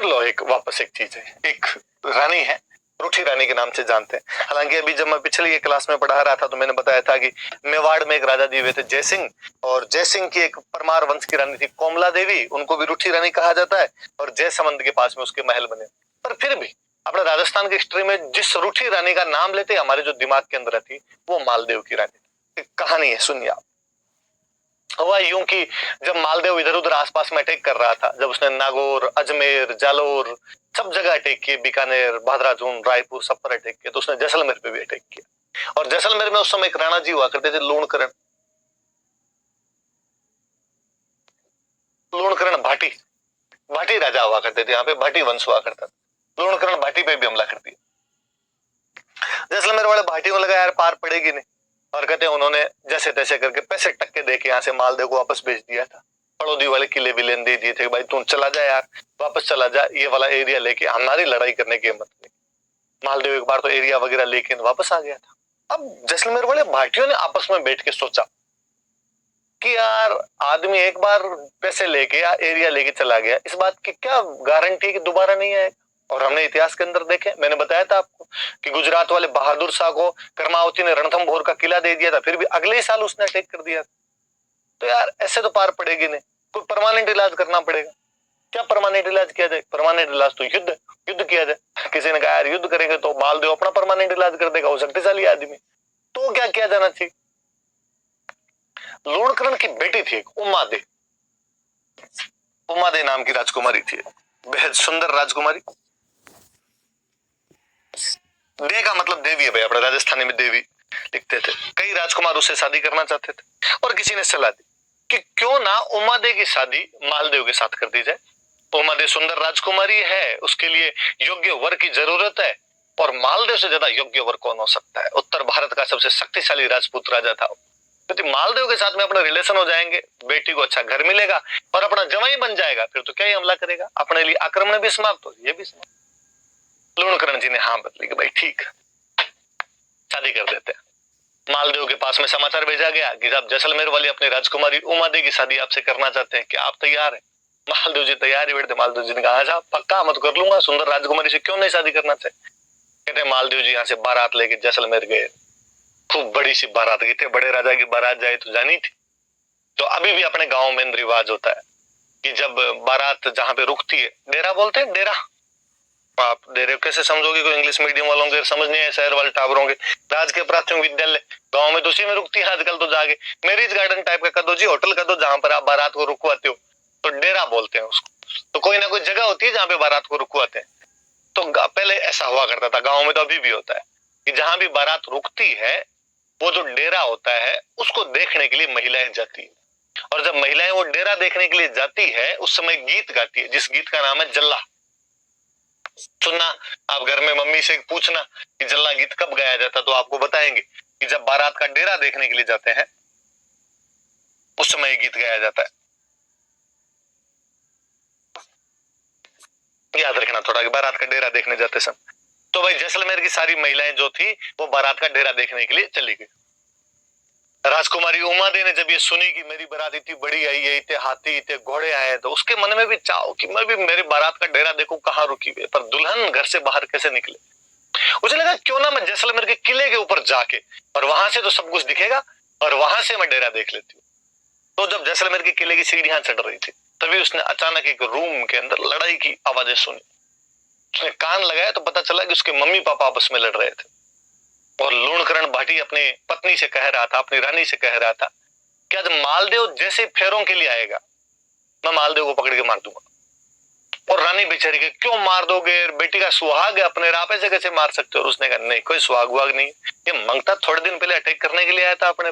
लो एक वापस एक चीज है, एक रानी है, रूठी रानी के नाम से जानते हैं। हालांकि अभी जब मैं पिछली क्लास में पढ़ा रहा था तो मैंने बताया था कि मेवाड़ में एक राजा जी हुए थे जयसिंह, और जयसिंह की एक परमार वंश की रानी थी कोमला देवी, उनको भी रूठी रानी कहा जाता है, और जयसमंद के पास में उसके महल बने। पर फिर भी अपने राजस्थान की हिस्ट्री में जिस रूठी रानी का नाम लेते हमारे जो दिमाग के अंदर थी वो मालदेव की रानी। एक कहानी है, सुनिए आप। हुआ यूं कि जब मालदेव इधर उधर आसपास में अटैक कर रहा था, जब उसने नागौर, अजमेर, जालोर सब जगह अटैक किए, बीकानेर, बहादुराजून, रायपुर सब पर अटैक किया, तो उसने जैसलमेर पे भी अटैक किया। और जैसलमेर में उस समय एक राणा जी हुआ करते थे, लूणकरण लूणकरण भाटी भाटी राजा हुआ करते थे, यहाँ पे भाटी वंश हुआ करता था। लूणकरण भाटी पे भी हमला कर दिया। जैसलमेर वाले भाटी को लगा यार पार पड़ेगी नहीं, और कहते हैं उन्होंने जैसे तैसे करके पैसे टक्के देके यहाँ से मालदेव को वापस भेज दिया था। पड़ोदी वाले किले विलेन दे दिए थे, भाई तू चला जा यार, वापस चला जा, ये वाला एरिया लेके हमारी लड़ाई करने की हिम्मत नहीं। मालदेव एक बार तो एरिया वगैरह लेके वापस आ गया था। अब जैसलमेर वाले भाटियों ने आपस में बैठ के सोचा कि यार आदमी एक बार पैसे लेके या एरिया लेके चला गया, इस बात की क्या गारंटी कि दोबारा नहीं आएगा। और हमने इतिहास के अंदर देखे, मैंने बताया था आपको कि गुजरात वाले बहादुर शाह को कर्मावती ने रणथंभौर का किला दे दिया था, फिर भी अगले ही साल उसने अटैक कर दिया। तो यार ऐसे तो पार पड़ेगी नहीं, कोई परमानेंट इलाज करना पड़ेगा। क्या परमानेंट इलाज किया जाए? परमानेंट इलाज तो युद्ध युद्ध किया जाए। किसी ने कहा यार युद्ध करेंगे तो मालदेव अपना परमानेंट इलाज कर देगा, वो शक्तिशाली आदमी। तो क्या किया जाना चाहिए? लूणकरण की बेटी थी एक उमा दे नाम की राजकुमारी थी, बेहद सुंदर राजकुमारी। दे का मतलब देवी है भाई, अपने राजस्थानी में देवी लिखते थे। कई राजकुमार उससे शादी करना चाहते थे, और किसी ने सलाह दी कि क्यों ना उमा दे की शादी मालदेव के साथ कर दी जाए। उमा दे सुंदर राजकुमारी है, उसके लिए योग्य वर की जरूरत है, और मालदेव से ज्यादा योग्य वर कौन हो सकता है? उत्तर भारत का सबसे शक्तिशाली राजपूत राजा था। यदि मालदेव के साथ में अपने रिलेशन हो जाएंगे, बेटी को अच्छा घर मिलेगा और अपना जवाई बन जाएगा, फिर तो क्या ही हमला करेगा, अपने लिए आक्रमण भी समाप्त हो, ये भी समाप्त। लूणकरण जी ने हाँ बदली कि भाई ठीक, शादी कर देते हैं। मालदेव के पास में समाचार भेजा गया कि आप जैसलमेर वाली अपनी राजकुमारी उमा दे की शादी आपसे करना चाहते हैं, क्या आप तैयार हैं? मालदेव जी तैयार ही बैठे। मालदेव जी ने कहा अच्छा पक्का, मत कर लूंगा, सुंदर राजकुमारी से क्यों नहीं शादी करना चाहिए। कहते मालदेव जी यहाँ से बारात लेके जैसलमेर गए। खूब बड़ी सी बारात गई थी, बड़े राजा की बारात जाए तो जानी थी। तो अभी भी अपने गांव में रिवाज होता है कि जब बारात जहां पे रुकती है, डेरा बोलते हैं, डेरा। आप डेरे कैसे समझोगे, कोई इंग्लिश मीडियम वालों के समझ नहीं है, शहर वाले टाबरों के। राजकीय प्राथमिक विद्यालय गांव में तो उसी में रुकती है आजकल तो जाके। मैरिज गार्डन टाइप का कर दो जी, होटल कर दो जहां पर आप बारात को रुकवाते हो, तो डेरा बोलते हैं उसको। तो कोई ना कोई जगह होती है जहां पे बारात को रुकवाते हैं। तो पहले ऐसा हुआ करता था गाँव में, तो अभी भी होता है कि जहां भी बारात रुकती है वो जो डेरा होता है उसको देखने के लिए महिलाएं जाती है। और जब महिलाएं वो डेरा देखने के लिए जाती है उस समय गीत गाती है, जिस गीत का नाम है जल्ला। सुनना, आप घर में मम्मी से पूछना कि जल्ला गीत कब गाया जाता, तो आपको बताएंगे कि जब बारात का डेरा देखने के लिए जाते हैं उस समय गीत गाया जाता है। याद रखना थोड़ा कि बारात का डेरा देखने जाते समय। तो भाई जैसलमेर की सारी महिलाएं जो थी वो बारात का डेरा देखने के लिए चली गई। राजकुमारी उमा दे ने जब ये सुनी कि मेरी बारात इतनी बड़ी आई है, इतने हाथी इतने घोड़े आए, तो उसके मन में भी चाहो कि मैं भी मेरी बारात का डेरा देखूं कहाँ रुकी हुई है, पर दुल्हन घर से बाहर कैसे निकले। मुझे लगा क्यों ना मैं जैसलमेर के किले के ऊपर जाके, और वहां से तो सब कुछ दिखेगा, और वहां से मैं डेरा देख लेती हूँ। तो जब जैसलमेर के किले की सीढ़ियां चढ़ रही थी तभी उसने अचानक एक रूम के अंदर लड़ाई की आवाजें सुनी। उसने कान लगाया तो पता चला कि उसके मम्मी पापा आपस में लड़ रहे थे। और लूणकरण भाटी अपने पत्नी से कह रहा था, अपनी रानी से कह रहा था कि आज मालदेव जैसे फेरों के लिए आएगा मैं मालदेव को पकड़ के मार दूंगा। और रानी बेचारी के क्यों मार दोगे, बेटी का सुहाग है, अपने रापे से कैसे मार सकते हो? और उसने कहा नहीं, कोई सुहाग वाग नहीं, ये मंगता थोड़े दिन पहले अटैक करने के लिए आया था अपने,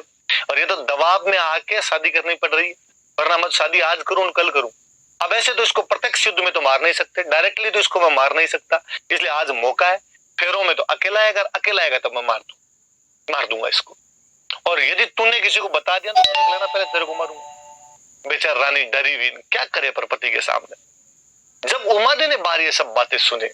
और ये तो दबाव में आके शादी करनी पड़ रही है, वरना मैं शादी आज करूं कल करूं। अब ऐसे तो इसको प्रत्यक्ष युद्ध में तो मार नहीं सकते, डायरेक्टली तो इसको मैं मार नहीं सकता, इसलिए आज मौका है, फेरों में तो अकेला आएगा, अकेला आएगा तब मैं मार दूंगा इसको, और यदि तूने किसी को बता दिया तो देख लेना पहले तेरे को मारूंगा। बेचारी रानी डरी हुई, क्या करे पर पति के सामने। जब उमादे ने बार ये सब बातें सुने,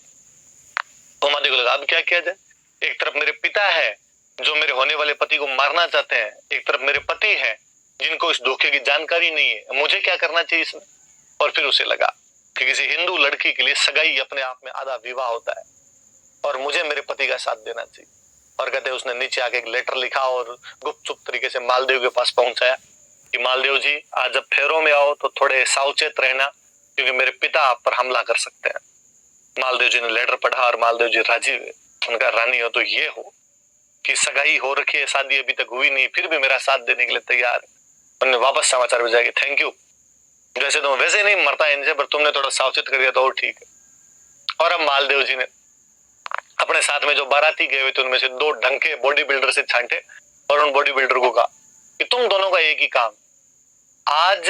उमादे को लगा अब क्या किया जाए। एक तरफ मेरे पिता है जो मेरे होने वाले पति को मारना चाहते हैं, एक तरफ मेरे पति है जिनको इस धोखे की जानकारी नहीं है, मुझे क्या करना चाहिए इसमें। और फिर उसे लगा कि किसी हिंदू लड़की के लिए सगाई अपने आप में आधा विवाह होता है और मुझे मेरे पति का साथ देना चाहिए। और कहते उसने नीचे आके एक लेटर लिखा और गुपचुप तरीके से मालदेव के पास पहुंचाया कि मालदेव जी, आज जब फेरों में आओ तो थोड़े सावचेत रहना, क्योंकि मेरे पिता आप पर हमला कर सकते हैं। मालदेव जी ने लेटर पढ़ा और मालदेव जी राजी हुए। उनका रानी हो तो ये हो कि सगाई हो रखी है, शादी अभी तक हुई नहीं, फिर भी मेरा साथ देने के लिए तैयार है। उन्होंने वापस समाचार भेजा कि थैंक यू, वैसे तो वैसे नहीं मरता इनसे, पर तुमने थोड़ा सावचेत कर दिया तो और ठीक है। और अब मालदेव जी ने अपने साथ में जो बाराती गए हुए थे उनमें से 2 ढंके बॉडी बिल्डर से छांटे और उन बॉडी बिल्डर को कहा कि तुम दोनों का एक ही काम, आज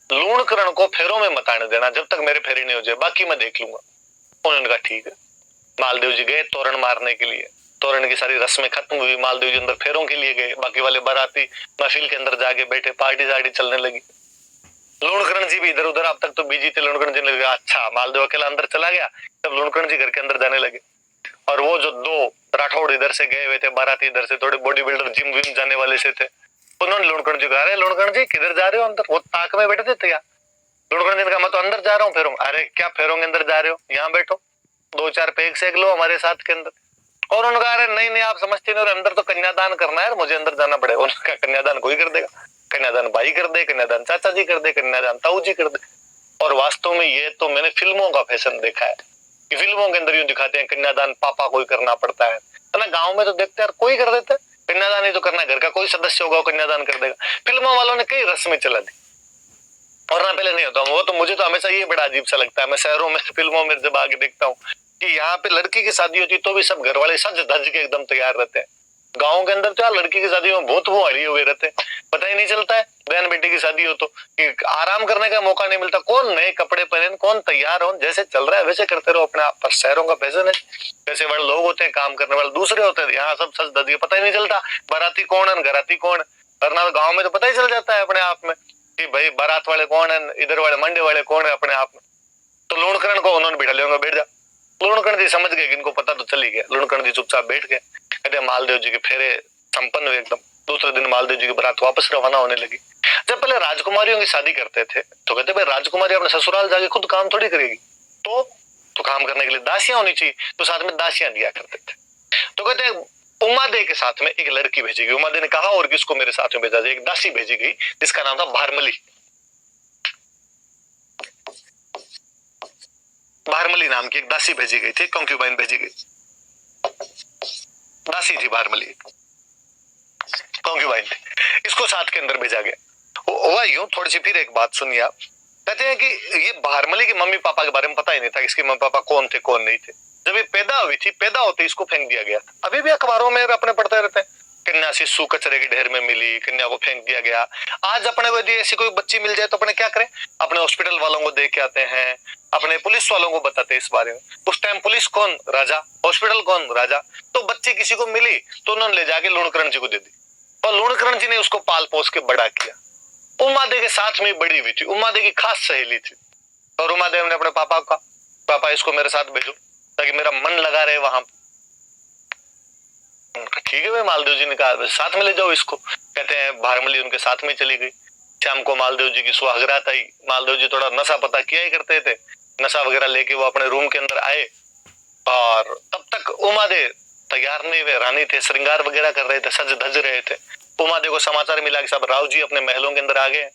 लूणकरण को फेरों में मत आने देना जब तक मेरे फेरे नहीं हो जाए, बाकी मैं देख लूंगा। उन्होंने कहा ठीक है। मालदेव जी गए तोरण मारने के लिए। तोरण की सारी रस्में खत्म हुई, मालदेव जी अंदर फेरों के लिए गए, बाकी वाले बाराती महफिल के अंदर जाके बैठे, पार्टी सार्टी चलने लगी। लूणकरण जी भी इधर उधर, अब तक तो बिजी थे। लूणकरण जी ने लगा अच्छा, मालदेव अकेला अंदर चला गया। तब लूणकरण जी घर के अंदर जाने लगे और वो जो 2 राठौड़ इधर से गए हुए थे, बाराती इधर से, थोड़े बॉडी बिल्डर जिम विम जाने वाले से थे, उन्होंने लूणकरण जी कहा, अरे लूणकरण जी किधर जा रहे हो अंदर? वो ताक में बैठे थे तैयार। लूणकरण जी ने कहा मैं तो अंदर जा रहा हूँ फेरों। अरे क्या फेरों के अंदर जा रहे हो, यहाँ बैठो, 2-4 पेग सेक लो हमारे साथ के अंदर। और उन्होंने कहा अरे नहीं नहीं, आप समझते नहीं, और अंदर तो कन्यादान करना है, मुझे अंदर जाना पड़ेगा। उन्होंने कहा कन्यादान कोई कर देगा, कन्यादान भाई कर दे, कन्यादान चाचा जी कर दे, कन्यादान ताऊ जी कर दे। और वास्तव में ये तो मैंने फिल्मों का फैशन देखा है कि फिल्मों के अंदर यूं दिखाते हैं कन्यादान पापा कोई करना पड़ता है ना। गांव में तो देखते हैं कोई कर देता है कन्यादान, ही तो करना है, घर का कोई सदस्य होगा वो कन्यादान कर देगा। फिल्मों वालों ने कई रस्में चला दी और ना पहले नहीं होता। वो तो मुझे तो हमेशा ये बड़ा अजीब सा लगता है, मैं शहरों में फिल्मों में जब आगे देखता हूँ कि यहाँ पे लड़की की शादी होती तो भी सब घर वाले सज धज के एकदम तैयार रहते हैं। गाँव के अंदर तो यार लड़की की शादी में बहुत वो अड़िए हुए रहते हैं, पता ही नहीं चलता है। बहन बेटी की शादी हो तो कि आराम करने का मौका नहीं मिलता, कौन नए कपड़े पहने, कौन तैयार हो, जैसे चल रहा है वैसे करते रहो अपने आप। पर शहरों का फैशन है, जैसे बड़े लोग होते हैं, काम करने वाले दूसरे होते हैं, यहाँ सब सज धज के पता ही नहीं चलता बाराती कौन है घराती कौन है। वरना गाँव में तो पता ही चल जाता है अपने आप में कि भाई बारात वाले कौन है, इधर वाले मंडे वाले कौन है अपने आप में। तो लूणकरण को उन्होंने बिठा लिया, बैठ जा। लूणकरण जी समझ गए कि इनको पता तो चल ही गया। लूणकरण जी चुपचाप बैठ गए। कहते मालदेव जी के फेरे संपन्न हुए एकदम। दूसरे दिन मालदेव जी की बारात वापस रवाना होने लगी। जब पहले राजकुमारियों की शादी करते थे तो कहते भाई राजकुमारी अपने ससुराल जाके खुद काम थोड़ी करेगी, तो काम करने के लिए दासियां होनी चाहिए, तो साथ में दासियां दिया करते थे। तो कहते उमादे के साथ में एक लड़की भेजी गई। उमादे ने कहा और किसको मेरे साथ में भेजा जाए, एक दासी भेजी गई जिसका नाम था भारमली। भारमली नाम की एक दासी भेजी गई थी, कंक्यूबाइन भेजी गई, दासी थी भारमली, कंक्यूबाइन थी। इसको साथ के अंदर भेजा गया। हुआ यूं, थोड़ी सी फिर एक बात सुनिए आप। कहते हैं कि ये भारमली के मम्मी पापा के बारे में पता ही नहीं था, इसके मम्मी पापा कौन थे कौन नहीं थे। जब ये पैदा हुई थी, पैदा होते इसको फेंक दिया गया। अभी भी अखबारों में अपने पढ़ते रहते हैं, कन्या शिशु कचरे के ढेर में मिली, कन्या को फेंक दिया गया। आज अपने को यदि ऐसी कोई बच्ची मिल जाए तो अपने क्या करें, अपने हॉस्पिटल वालों को देख के आते हैं, अपने पुलिस वालों को बताते हैं इस बारे में। उस टाइम पुलिस कौन, राजा, हॉस्पिटल कौन, राजा। तो बच्ची किसी को मिली तो उन्होंने ले जाके लूणकरण जी को दे दी और लूणकरण जी ने उसको पाल पोस के बड़ा किया। उमादे के साथ में बड़ी हुई थी, उमादे की खास सहेली थी। और उमादेव ने अपने पापा को कहा पापा इसको मेरे साथ भेजो ताकि मेरा मन लगा रहे वहां। ठीक है भाई, मालदेव जी ने कहा साथ में ले जाओ इसको। कहते हैं भारमली उनके साथ में चली गई। शाम को मालदेव जी की सुहागरात आई। मालदेव जी थोड़ा नशा पता किया ही करते थे, नशा वगैरह लेके वो अपने रूम के अंदर आए और तब तक उमादे तैयार नहीं हुए, रानी थे, श्रृंगार वगैरह कर रहे थे, सज धज रहे थे। उमादेव को समाचार मिला कि सब राव जी अपने महलों के अंदर आ गए।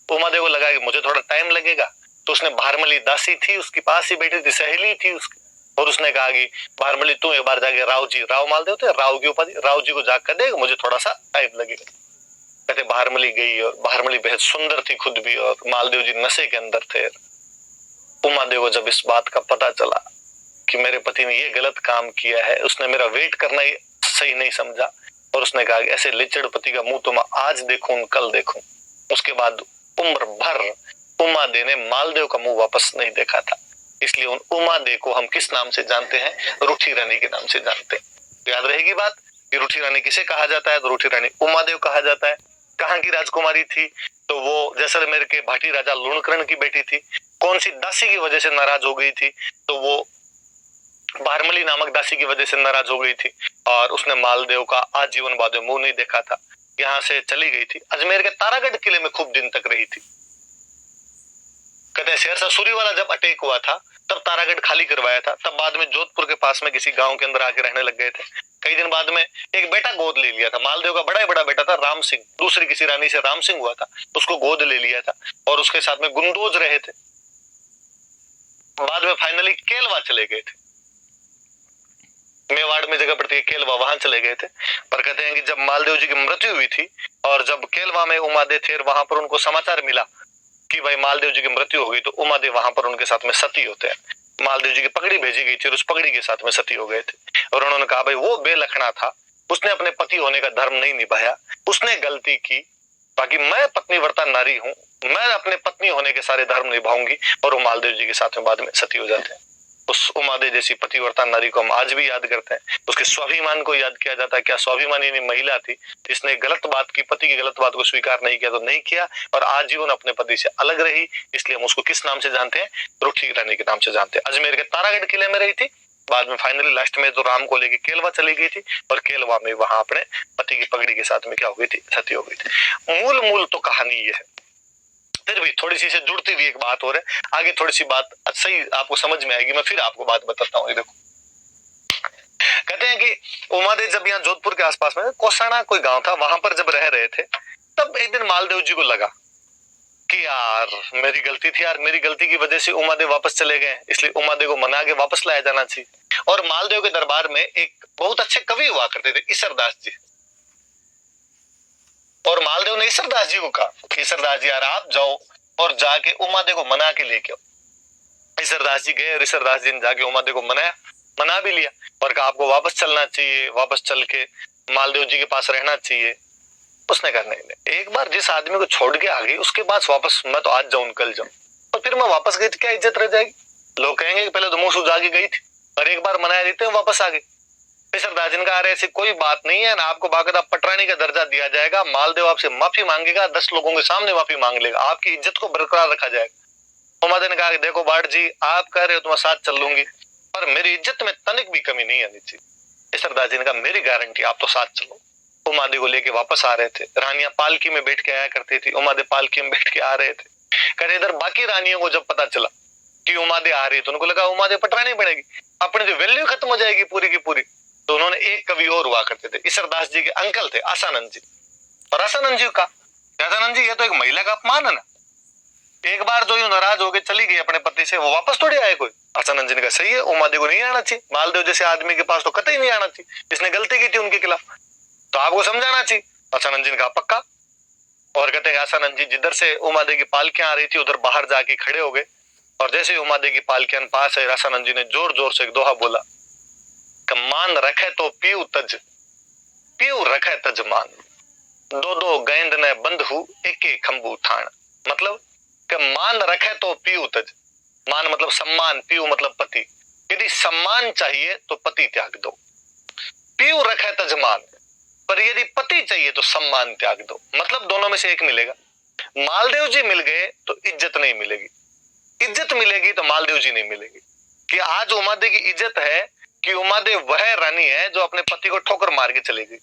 उमादेव को लगा कि मुझे थोड़ा टाइम लगेगा, तो उसने भारमली दासी थी उसके पास ही बैठी थी, सहेली थी उसकी, और उसने कहा कि भारमली तू एक बार जाके राव जी, राव मालदेव थे, राव की उपाधि, राव जी को जाकर देगा, मुझे थोड़ा सा टाइम लगेगा। कहते भारमली गई और भारमली बेहद सुंदर थी खुद भी, और मालदेव जी नशे के अंदर थे। उमादेव को जब इस बात का पता चला कि मेरे पति ने ये गलत काम किया है, उसने मेरा वेट करना ही सही नहीं समझा और उसने कहा कि ऐसे लिचड़ पति का मुंह तो मैं आज देखूं कल देखूं। उसके बाद उम्र भर उमादे ने मालदेव का मुंह वापस नहीं देखा था। इसलिए उन उमादे को हम किस नाम से जानते हैं, रूठी रानी के नाम से जानते हैं। तो याद रहेगी बात कि रूठी रानी किसे कहा जाता है, तो रूठी रानी उमादेव कहा जाता है। कहाँ की राजकुमारी थी, तो वो जैसलमेर के भाटी राजा लूणकरण की बेटी थी। कौन सी दासी की वजह से नाराज हो गई थी, तो वो भारमली नामक दासी की वजह से नाराज हो गई थी और उसने मालदेव का आजीवन बाद मुंह नहीं देखा था। यहाँ से चली गई थी, अजमेर के तारागढ़ किले में खूब दिन तक रही थी। कहते हैं शेरशाह सूरी वाला जब अटैक हुआ था तब तारागढ़ खाली करवाया था, तब बाद में जोधपुर के पास में किसी गांव के अंदर आके रहने लग गए थे। कई दिन बाद में एक बेटा गोद ले लिया था, मालदेव का बड़ा ही बड़ा बेटा था राम सिंह, दूसरी किसी रानी से राम सिंह हुआ था, उसको गोद ले लिया था और उसके साथ में गुंडोज रहे थे। बाद में फाइनली केलवा चले गए थे, मेवाड़ में जगह पड़ती है केलवा, वहां चले गए थे। पर कहते हैं कि जब मालदेव जी की मृत्यु हुई थी और जब केलवा में उमादेव थे, वहां पर उनको समाचार मिला कि भाई मालदेव जी की मृत्यु हो गई, तो उमादेव वहां पर उनके साथ में सती होते हैं। मालदेव जी की पगड़ी भेजी गई थी और उस पगड़ी के साथ में सती हो गए थे। और उन्होंने कहा भाई वो बेलखना था, उसने अपने पति होने का धर्म नहीं निभाया, उसने गलती की, बाकी मैं पत्नीव्रता नारी हूं, मैं अपने पत्नी होने के सारे धर्म निभाऊंगी। और वो मालदेव जी के साथ में बाद में सती हो जाते हैं। उस उमादेव जैसी पतिव्रता नारी को हम आज भी याद करते हैं, उसके स्वाभिमान को याद किया जाता है। क्या स्वाभिमानी महिला थी, इसने गलत बात की, पति की गलत बात को स्वीकार नहीं किया तो नहीं किया और आजीवन अपने पति से अलग रही, इसलिए हम उसको किस नाम से जानते हैं, रूठी रानी के नाम से जानते हैं। अजमेर के तारागढ़ किले में रही थी, बाद में फाइनली लास्ट में तो राम को लेके केलवा चली गई थी और केलवा में वहां अपने पति की पगड़ी के साथ में क्या हो गई थी, सती हो गई थी। मूल तो कहानी ये है। फिर भी थोड़ी सी से जुड़ती हुई एक बात और है, आगे थोड़ी सी बात सही आपको समझ में आएगी, मैं फिर आपको बात बताता हूँ। देखो कहते हैं कि उमादेव जब यहाँ जोधपुर के आसपास में कोसाना कोई गांव था, वहां पर जब रह रहे थे, तब एक दिन मालदेव जी को लगा कि यार मेरी गलती थी यार, मेरी गलती की वजह से उमादेव वापस चले गए, इसलिए उमादेव को मना के वापस लाया जाना चाहिए। और मालदेव के दरबार में एक बहुत अच्छे कवि हुआ करते थे, ईसरदास जी। और मालदेव ने ईसरदास जी को कहा, ईसरदास जी यार आप जाओ और जाके उमादेव को मना के लेके आओ। ईसरदास जी गए, ईसरदास जी ने जाके उमादेव को मना भी लिया और कहा आपको वापस चलना चाहिए, वापस चल के मालदेव जी के पास रहना चाहिए। उसने कहा नहीं, एक बार जिस आदमी को छोड़ के आ गई उसके पास वापस मैं तो आज जाऊं कल जाऊं, और फिर मैं वापस गई तो क्या इज्जत रह जाएगी? लोग कहेंगे कि पहले तो मुंह सुजा के गई थी और एक बार मनाया देते हैं वापस आ गई। ईसरदास जी ने कहा ऐसी कोई बात नहीं है ना, आपको बाकायदा पटरानी का दर्जा दिया जाएगा, मालदेव आपसे माफी मांगेगा, 10 लोगों के सामने माफी मांग लेगा, आपकी इज्जत को बरकरार रखा जाएगा। उमादेव ने कहा देखो बाट जी आप कह रहे हो तो मैं साथ चल लूंगी, पर मेरी इज्जत में तनिक भी कमी नहीं आनी चाहिए। ईसरदास जी ने कहा मेरी गारंटी, आप तो साथ चलो। उमादेव को लेके वापस आ रहे थे, रानियां पालकी में बैठ के आया करती थी, उमादेव पालकी में बैठ के आ रहे थे। कहते इधर बाकी रानियों को जब पता चला कि उमादेव आ रही है तो उनको लगा उमादेव पटरानी पड़ेगी, अपनी जो वैल्यू खत्म हो जाएगी पूरी की पूरी। तो उन्होंने एक कवि और हुआ करते थे, ईसरदास जी के अंकल थे आसानंद जी, और आसानंद जी का आसानंद जी ये तो एक महिला का अपमान है ना, एक बार जो यूं नाराज होकर चली गई अपने पति से, वो वापस थोड़ी आए कोई। आसानंद जी ने कहा सही है, उमादेव को नहीं आना चाहिए, मालदेव जैसे आदमी के पास तो कतई नहीं आना चाहिए, इसने गलती की थी उनके खिलाफ, तो आपको समझाना चाहिए। आसानंद जी ने कहा पक्का। और कहते हैं आसानंद जी जिधर से उमादेव की पालकियां आ रही थी उधर बाहर जाके खड़े हो गए, और जैसे ही उमादेव की पालकियां पास है, आसानंद जी ने जोर जोर से एक दोहा बोला, मान रखे तो पीऊ तज, पीऊ रखे तज मान, दो दो गेंद ने बंधु एक एक खंबू ठाण। मतलब कि मान रखे तो पीऊ तज, मान मतलब सम्मान, पीऊ मतलब पति, यदि सम्मान चाहिए तो पति त्याग दो, पीऊ रखे तज मान, पर यदि पति चाहिए तो सम्मान त्याग दो, मतलब दोनों में से एक मिलेगा। मालदेव जी मिल गए तो इज्जत नहीं मिलेगी, इज्जत मिलेगी तो मालदेव जी नहीं मिलेगी। कि आज उमादेव की इज्जत है कि उमादेव वह रानी है जो अपने पति को ठोकर मार के चली गई,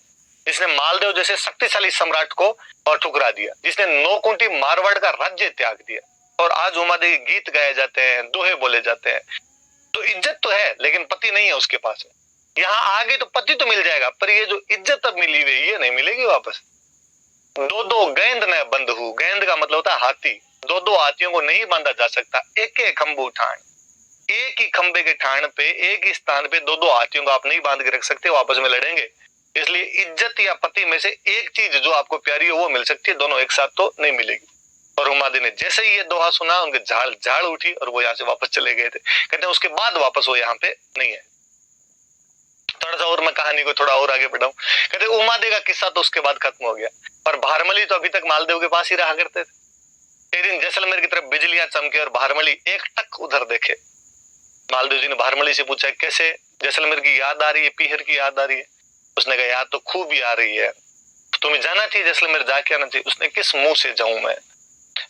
जिसने मालदेव जैसे शक्तिशाली सम्राट को और ठुकरा दिया, जिसने 9 कुंटी मारवाड़ का राज्य त्याग दिया, और आज उमादेव के गीत गाए जाते हैं, दोहे बोले जाते हैं। तो इज्जत तो है लेकिन पति नहीं है उसके पास। यहाँ आगे तो पति तो मिल जाएगा, पर ये जो इज्जत अब मिली हुई ये नहीं मिलेगी वापस। दो दो गेंद न बंधु, गेंद का मतलब होता है हाथी, दो दो हाथियों को नहीं बांधा जा सकता, एक एक खंबू ठाण, एक ही खंबे के ठाण पे, एक ही स्थान पे दो दो हाथियों को आप नहीं बांध के रख सकते, वो आपस में लड़ेंगे। इसलिए इज्जत या पति में से एक चीज जो आपको प्यारी हो वो मिल सकती है, दोनों एक साथ तो नहीं मिलेगी। और उमादेव ने जैसे ही ये दोहा सुना उनके झाड़ उठी और वो यहाँ से वापस चले गए थे। कहते हैं उसके बाद वापस वो यहाँ पे नहीं है। थोड़ा सा और मैं कहानी को थोड़ा और आगे बढ़ाऊं। कहते उमादेव का किस्सा तो उसके बाद खत्म हो गया, पर भारमली तो अभी तक मालदेव के पास ही रहा करते थे। एक दिन जैसलमेर की तरफ बिजलियां चमके और भारमली एक टक उधर देखे। मालदेव जी ने भारमली से पूछा कैसे, जैसलमेर की याद आ रही है, पीहर की याद आ रही है? उसने कहा याद तो खूब ही आ रही है, तुम्हें जाना चाहिए जैसलमेर, जाके आना चाहिए। उसने किस मुंह से जाऊं मैं,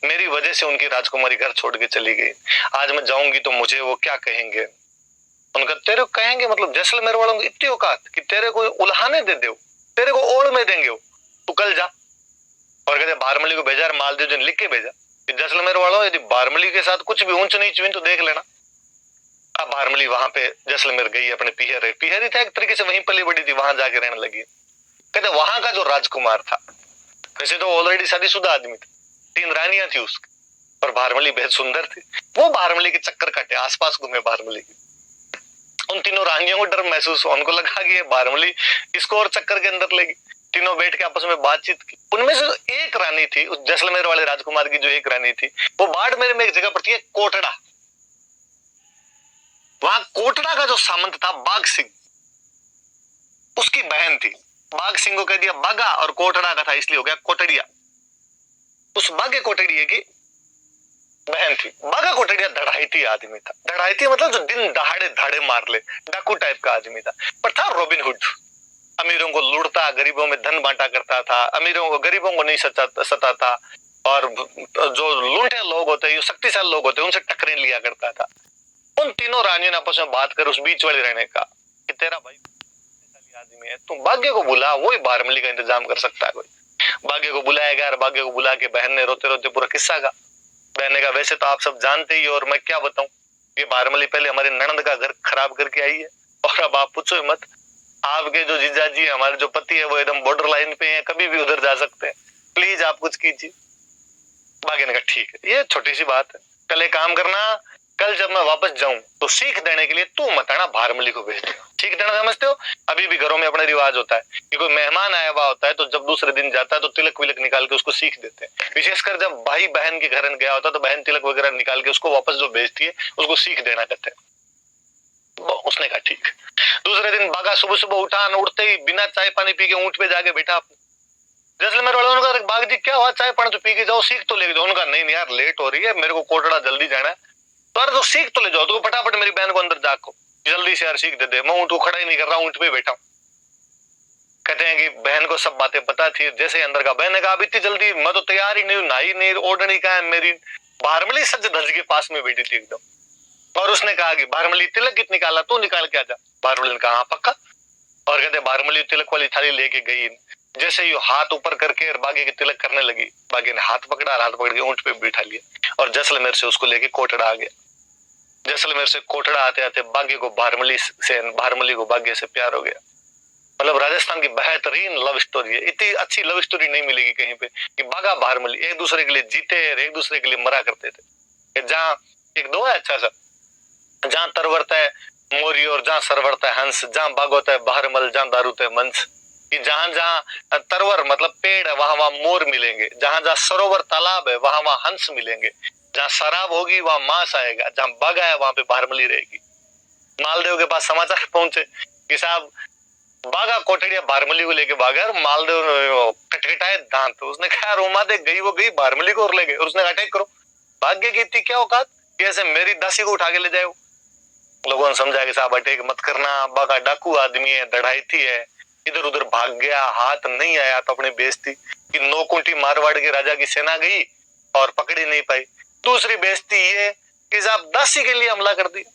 मेरी वजह से उनकी राजकुमारी घर छोड़ के चली गई, आज मैं जाऊंगी तो मुझे वो क्या कहेंगे? उनका तेरे को कहेंगे मतलब जैसलमेर वालों की इतनी औकात कि तेरे को उल्हाने दे दो, तेरे को ओढ़ में देंगे वो, तू कल जा। और कहते भारमली को भेजा, मालदेव जी ने लिख के भेजा कि जैसलमेर वालों यदि बारमली के साथ कुछ भी ऊंच नीच हुई तो देख लेना। अब बारमली वहां पे जैसलमेर गई, अपने पीहर पीहर ही था एक तरीके से, वहीं पली बड़ी थी, वहां जाके रहने लगी। कहते वहां का जो राजकुमार था, वैसे तो ऑलरेडी शादीशुदा आदमी था, 3 रानियां थी उसकी, पर बारमली बेहद सुंदर थी। वो बारमली के चक्कर काटे, आसपास घूमे बारमली की। उन तीनों रानियों को डर महसूस हुआ, उनको लगा कि ये बारमली इसको और चक्कर के अंदर लेगी। तीनों बैठ के आपस में बातचीत की। उनमें से एक रानी थी, उस जैसलमेर वाले राजकुमार की जो एक रानी थी, वो बाड़मेर में एक जगह पड़ती है कोटड़ा, वहां कोटड़ा का जो सामंत था बाघ सिंह, उसकी बहन थी। बाघ सिंह को कह दिया बागा, और कोटड़ा का था इसलिए हो गया कोटड़िया। उस बाघे कोटड़िया की बहन थी। बागा कोटड़िया धड़ाईती आदमी था। धड़ाईती मतलब जो दिन दहाड़े धाड़े मार ले, डाकू टाइप का आदमी था, पर था रॉबिन हुड। अमीरों को लूटता, गरीबों में धन बांटा करता था, अमीरों को गरीबों को नहीं सताता, और जो लूंटे लोग होते हैं, शक्तिशाली लोग होते हैं, उनसे टकरे लिया करता था। उन तीनों रानियों ने आपस में बात कर उस बीच वाले रहने का कि तेरा भाई शक्तिशाली आदमी है, तुम भाग्य को बुला, वो ही बारमली का इंतजाम कर सकता है कोई। भाग्य को बुलाएगा, और भाग्य को बुला के बहन ने रोते रोते पूरा किस्सा का। बहन ने कहा वैसे तो आप सब जानते ही, और मैं क्या बताऊं, ये बारमली पहले हमारे ननद का घर खराब करके आई है, और अब आप पूछो मत, आपके जो जीजाजी हमारे जो पति है वो एकदम बॉर्डर लाइन पे हैं, कभी भी उधर जा सकते हैं, प्लीज आप कुछ कीजिए। भाग्य ने कहा ठीक है, ये छोटी सी बात है, कल एक काम करना, कल जब मैं वापस जाऊं तो सीख देने के लिए तू मत आना, बारमली को भेज दे। सीख देना समझते हो? अभी भी घरों में अपने रिवाज होता है कि कोई मेहमान आया हुआ होता है तो जब दूसरे दिन जाता है तो तिलक विलक निकाल के उसको सीख देते हैं। विशेषकर जब भाई बहन के घर गया होता है तो बहन तिलक वगैरह निकाल के उसको वापस जो भेजती है उसको सीख देना कहते हैं। उसने कहा ठीक। दूसरे दिन बागा सुबह सुबह उठा, उठते ही बिना चाय पानी पी के ऊंट पे जाके बैठा। जैसलमेर वालों ने कहा बाग जी क्या हुआ, चाय पानी तो पी के जाओ, सीख तो लेके जाओ। उनका नहीं यार लेट हो रही है, मेरे को कोटड़ा जल्दी जाना है। तो अरे तो सीख तो ले जाओ, तो फटाफट मेरी बहन को अंदर जाको, जल्दी से यार सीख दे दे, मैं ऊंट को खड़ा ही नहीं कर रहा, ऊंट पे बैठा हूं। कहते हैं कि बहन को सब बातें पता थी। जैसे ही अंदर का, बहन ने कहा इतनी जल्दी मैं तो तैयार ही नहीं हूं, नहाई नहीं, ओढ़नी का है मेरी। बारमली सज धज के पास में बैठी थी एकदम, और उसने कहा कि बारमली तिलक कित निकाला, तू निकाल के आजा। बारमली ने कहा हाँ पक्का। और कहते बारमली तिलक वाली थाली लेके गई, जैसे ही हाथ ऊपर करके बागे के तिलक करने लगी, बागे ने हाथ पकड़ा, हाथ पकड़ के ऊंट पे बिठा लिया, और जैसलमेर से उसको लेके कोटड़ा आ गया। जैसलमेर से कोटड़ा आते आते बागे को बारमली को बागे से प्यार हो गया। मतलब राजस्थान की बेहतरीन लव स्टोरी है, इतनी अच्छी लव स्टोरी नहीं मिलेगी कहीं पे कि बागा बारमली एक दूसरे के लिए जीते और एक दूसरे के लिए मरा करते थे। जहाँ एक दो है अच्छा सा, जहाँ तरवरता है मोरी और जहाँ सरवरता है हंस, जहाँ बागोता है बारमल, जहाँ दारूता है मंच। कि जहां जहां तरवर मतलब पेड़ है वहां वहां मोर मिलेंगे, जहां जहां सरोवर तालाब है वहां वहां हंस मिलेंगे, जहां शराब होगी वहां मांस आएगा, जहां बागा है वहां पे बारमली रहेगी। मालदेव के पास समाचार पहुंचे कि साहब बागा कोटड़िया बारमली को लेके भागा, और मालदेव कटकटाए दांत। उसने कहा रोमा दे गई वो गई, बारमली को और ले गए। और उसने अटैक करो, भाग्य की इतनी क्या औकात कि ऐसे मेरी दासी को उठा के ले जाए। लोगों ने समझा कि साहब अटैक मत करना, बागा डाकू आदमी है, दढ़ाईती है, इधर उधर भाग गया, हाथ नहीं आया तो अपनी बेइज्जती कि 9 कुंटी मारवाड़ के राजा की सेना गई और पकड़ी नहीं पाई। दूसरी बेइज्जती ये कि साहब दासी के लिए हमला कर दिया।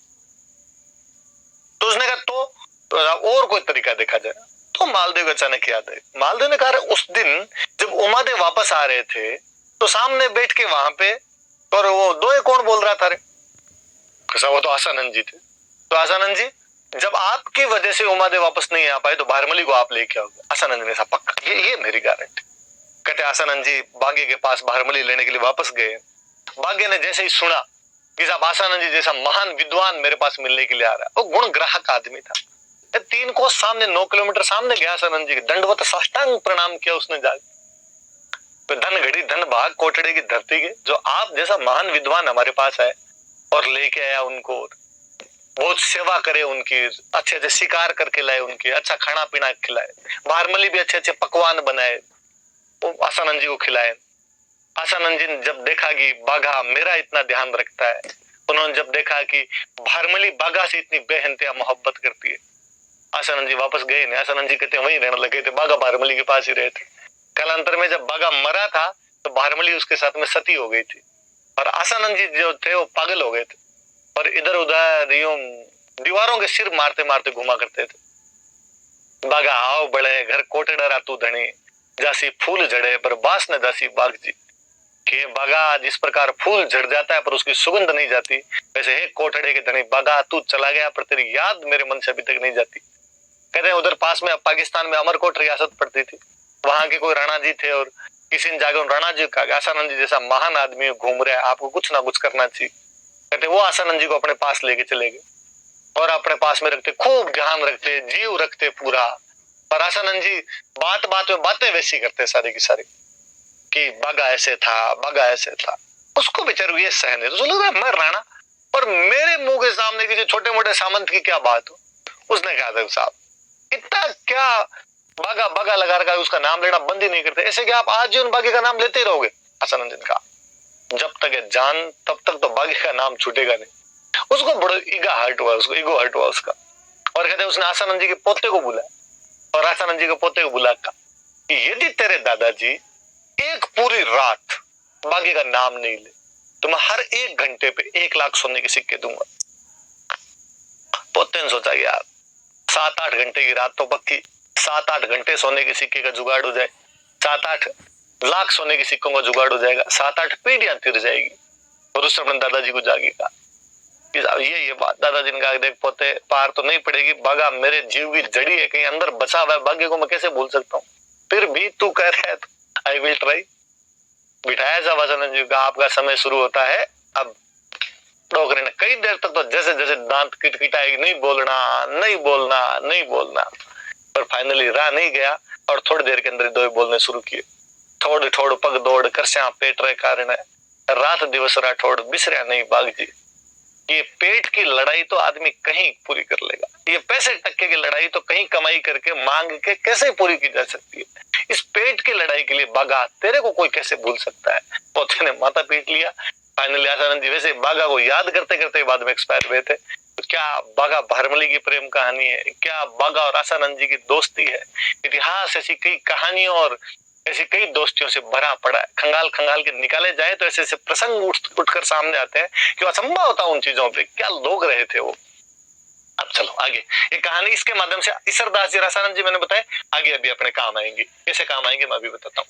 तो उसने कहा तो और कोई तरीका देखा जाए। तो मालदेव को अचानक याद है, मालदेव ने कहा उस दिन जब उमादेव वापस आ रहे थे तो सामने बैठ के वहां पे, और वो दो कौन बोल रहा था रे, वो तो आसानंद जी थे। तो आसानंद जी जब आपकी वजह से उमादेव वापस नहीं आ पाए तो बारमली को आप लेके आओगे। आसानंद ने कहा पक्का, ये मेरी गारंटी। कहते आसानंद जी बागे के पास बारमली लेने के लिए वापस गए। बागे ने जैसे ही सुना कि साहब आसानंद जी जैसा महान विद्वान मेरे पास मिलने के लिए आ रहा है, वो गुण ग्राहक आदमी था। 3 कोस सामने 9 किलोमीटर सामने गया आसानंद जी के, दंडवत साष्टांग प्रणाम किया उसने जाके। तो धन घड़ी धन भाग कोटड़े की धरती के, जो आप जैसा महान विद्वान हमारे पास है और लेके आया उनको, बहुत सेवा करे उनकी, अच्छे अच्छे शिकार करके लाए उनके, अच्छा खाना पीना खिलाए, बारमली भी अच्छे अच्छे पकवान बनाए, आसानंद जी को खिलाए। आसानंद जी ने जब देखा कि बाघा मेरा इतना ध्यान रखता है, उन्होंने जब देखा कि बारमली बाघा से इतनी बेहंतिया मोहब्बत करती है, आसानंद जी वापस गए नहीं। आसानंद जी कहते वहीं रहने लगे थे, बाघा बारमली के पास ही रहे थे। कालांतर में जब बाघा मरा था तो बारमली उसके साथ में सती हो गई थी, और आसानंद जी जो थे वो पागल हो गए थे, और इधर उधर यूं दीवारों के सिर मारते मारते घुमा करते थे। बागा आओ बड़े घर कोटे डरा तू धनी, जासी फूल जड़े पर बास न जासी बाग जी। कि बागा जिस प्रकार फूल झड़ जाता है पर उसकी सुगंध नहीं जाती, वैसे हे कोठड़े के धनी बागा तू चला गया पर तेरी याद मेरे मन से अभी तक नहीं जाती। कहते हैं उधर पास में पाकिस्तान में अमरकोट रियासत पड़ती थी, वहां के कोई राणा जी थे और किसी ने जाकर राणा जी का आसानंद जी जैसा महान आदमी घूम रहा है, आपको कुछ ना कुछ करना चाहिए। कहते वो आसानंद जी को अपने पास लेके चले गए और अपने पास में रखते, खूब ध्यान रखते, जीव रखते पूरा। पर आसानंद जी बात बात में बातें वैसी करते सारी की सारी कि बागा ऐसे था, बागा ऐसे था। उसको बेचारे ये सहन है, तो लग रहा है मैं राणा और मेरे मुंह के सामने किसी छोटे मोटे सामंत की क्या बात हो। उसने कहा था साहब इतना क्या बागा बागा लगा रखा है, उसका नाम लेना बंद ही नहीं करते, ऐसे क्या आप आज उन बागे का नाम लेते रहोगे। आसानंद जी का जब तक है जान तब तक तो बागे का नाम छूटेगा नहीं। उसको बड़ा ईगा हर्ट हुआ, उसको ईगो हर्ट हुआ उसका। और कहते उसने आसानंद जी के पोते को बुलाया और आसानंद जी के पोते को बुला कहा कि यदि तेरे दादाजी एक पूरी रात बागे का नाम नहीं ले तो मैं हर 1 घंटे पे 1 लाख सोने के सिक्के दूंगा। पोते ने सोचा यार 7-8 घंटे की रात तो पक्की, 7-8 घंटे सोने के सिक्के का जुगाड़ हो जाए, 7-8 लाख सोने के सिक्कों का जुगाड़ हो जाएगा, 7-8 पीढ़ियां तिर जाएगी। और उसने अपने दादाजी को जाके कहा कि ये बात। दादाजी ने कहा देख पोते पार तो नहीं पड़ेगी, बागा मेरे जीव की जड़ी है, कहीं अंदर बसा हुआ है, भाग्य को मैं कैसे भूल सकता हूँ, फिर भी तू कह रहा है तो आई विल ट्राई। बिठाया जा आसानंद जी का, आपका समय शुरू होता है अब। डोगरे ने कई देर तक तो जैसे जैसे दांत किटकिटाए, नहीं बोलना नहीं बोलना नहीं बोलना, पर फाइनली रहा नहीं गया और थोड़ी देर के अंदर दो बोलने शुरू किए। थोड़ थोड़ पग दौड़ करस्या पेट रहे कारण रात दिवस राठौड़ बिसरिया नहीं बाग जी। ये पेट की लड़ाई तो आदमी कहीं पूरी कर लेगा, ये पैसे टक्के की लड़ाई तो कहीं कमाई करके मांग के कैसे पूरी की जा सकती है। इस पेट की लड़ाई के लिए बागा तेरे को कोई कैसे भूल सकता है। पोते ने माथा पीट लिया। फाइनली आसानंद जी वैसे बागा को याद करते करते बाद में एक्सपायर हुए थे। तो क्या बागा भारमली की प्रेम कहानी है, क्या बागा और आसानंद जी की दोस्ती है। इतिहास ऐसी कई कहानियों और ऐसी कई दोस्तियों से भरा पड़ा है, खंगाल खंगाल के निकाले जाए तो ऐसे ऐसे प्रसंग उठकर सामने आते हैं कि असंभव होता उन चीजों पे, क्या लोग रहे थे वो। अब चलो आगे, ये कहानी इसके माध्यम से ईसरदास जी, आसानंद जी मैंने बताया, आगे अभी अपने काम आएंगे, कैसे काम आएंगे मैं अभी बताता हूँ।